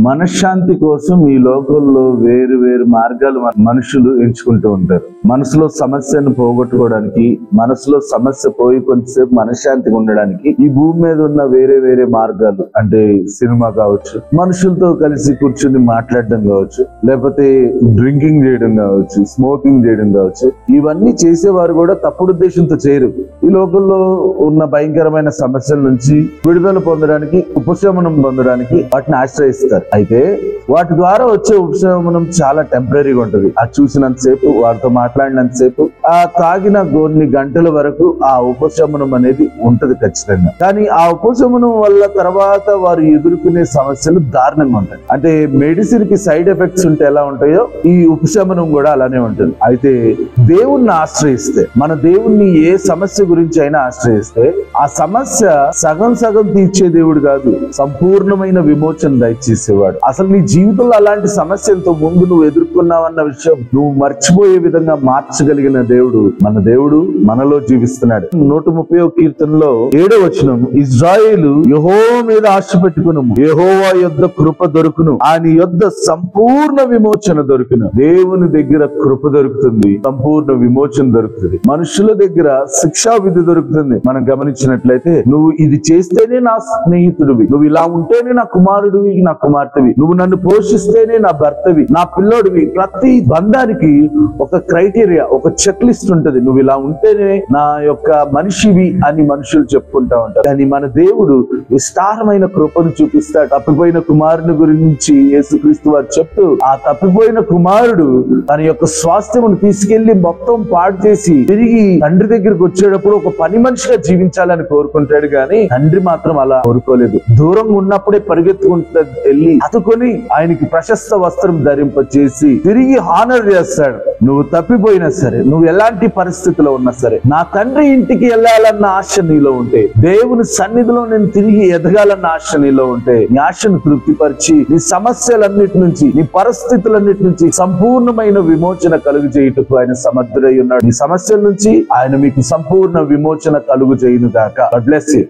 మనశ్శాంతి కోసం ఈ లోకంలో వేరు వేరు మార్గాలు మనుషులు ఎంచుకుంటూ ఉంటారు. మనసులో సమస్యను పోగొట్టుకోవడానికి, మనసులో సమస్య పోయి కొంచెంసేపు మనశ్శాంతిగా ఉండడానికి ఈ భూమి మీద ఉన్న వేరే వేరే మార్గాలు, అంటే సినిమా కావచ్చు, మనుషులతో కలిసి కూర్చుని మాట్లాడడం కావచ్చు, లేకపోతే డ్రింకింగ్ చేయడం కావచ్చు, స్మోకింగ్ చేయడం కావచ్చు, ఇవన్నీ చేసేవారు కూడా తప్పుడు ఉద్దేశంతో చేయరు. ఈ లోకంలో ఉన్న భయంకరమైన సమస్యల నుంచి విడుదల పొందడానికి, ఉపశమనం పొందడానికి వాటిని ఆశ్రయిస్తారు. అయితే వాటి ద్వారా వచ్చే ఉపశమనం చాలా టెంపరీగా ఉంటది. అది చూసినంతసేపు, వారితో మాట్లాడినంతసేపు, ఆ తాగిన కొన్ని గంటల వరకు ఆ ఉపశమనం అనేది ఉంటది ఖచ్చితంగా. కానీ ఆ ఉపశమనం వల్ల తర్వాత వారు ఎదుర్కొనే సమస్యలు దారుణంగా ఉంటాయి. అంటే మెడిసిన్ కి సైడ్ ఎఫెక్ట్స్ ఉంటే ఎలా ఉంటాయో ఈ ఉపశమనం కూడా అలానే ఉంటుంది. అయితే దేవుణ్ణి ఆశ్రయిస్తే, మన దేవుణ్ణి ఏ సమస్య గురించి అయినా ఆశ్రయిస్తే, ఆ సమస్య సగం సగం తీర్చే దేవుడు కాదు, సంపూర్ణమైన విమోచన దయచేసేవాడు. అసలు నీ జీవితంలో అలాంటి సమస్యలతో ముందు నువ్వు ఎదుర్కొన్నావన్న విషయం నువ్వు మర్చిపోయే విధంగా మార్చగలిగిన దేవుడు మన దేవుడు మనలో జీవిస్తున్నాడు. 130వ కీర్తనలో 7వ వచనం, ఇజ్రాయేలు యెహోవా మీద ఆశ పెట్టుకును, యెహోవా యొద్ద కృప దొరుకును, ఆయన యొద్ద సంపూర్ణ విమోచన దొరుకును. దేవుని దగ్గర కృప దొరుకుతుంది, సంపూర్ణ విమోచన దొరుకుతుంది. మనుషుల దగ్గర శిక్షా విధి దొరుకుతుంది. మనం గమనించినట్లయితే, నువ్వు ఇది చేస్తేనే నా స్నేహితుడివి, నువ్వు ఇలా ఉంటేనే నా కుమారుడివి, నా కుమార్తెవి, నువ్వు నన్ను పోషిస్తేనే నా భర్తవి, నా పిల్లోడివి. ప్రతి బంధానికి ఒక క్రైటీరియా, ఒక చెక్ లిస్ట్ ఉంటది. నువ్వు ఇలా ఉంటేనే నా యొక్క మనిషివి అని మనుషులు చెప్పుకుంటా ఉంటారు. కానీ మన దేవుడు విస్తారమైన కృపను చూపిస్తాడు. తప్పిపోయిన కుమారుని గురించి యేసుక్రీస్తు వారు చెప్తూ, ఆ తప్పిపోయిన కుమారుడు తన యొక్క స్వాస్థ్యమును తీసుకెళ్లి మొత్తం పాడు చేసి తిరిగి తండ్రి దగ్గరికి వచ్చేటప్పుడు ఒక పని మనిషిగా జీవించాలని కోరుకుంటాడు. కానీ తండ్రి మాత్రం అలా కోరుకోలేదు. దూరంగా ఉన్నప్పుడే పరిగెత్తుకుంటూ వెళ్ళి హత్తుకొని ఆయనకి ప్రశస్త వస్త్రం ధరింపచేసి తిరిగి హానర్ చేస్తాడు. నువ్వు తప్పిపోయినా సరే, నువ్వు ఎలాంటి పరిస్థితిలో ఉన్నా సరే, నా తండ్రి ఇంటికి వెళ్ళాలన్న ఆశ నీలో ఉంటే, దేవుని సన్నిధిలో నేను తిరిగి ఎదగాలన్న ఆశ నీలో ఉంటే, నీ ఆశను తృప్తిపరిచి నీ సమస్యలన్నిటి నుంచి, నీ పరిస్థితులన్నిటి నుంచి సంపూర్ణమైన విమోచన కలుగు చేయుటకు ఆయన సమర్థుడై ఉన్నాడు. ఈ సమస్యల నుంచి ఆయన మీకు సంపూర్ణ విమోచన కలుగు చేయును గాక. God bless you.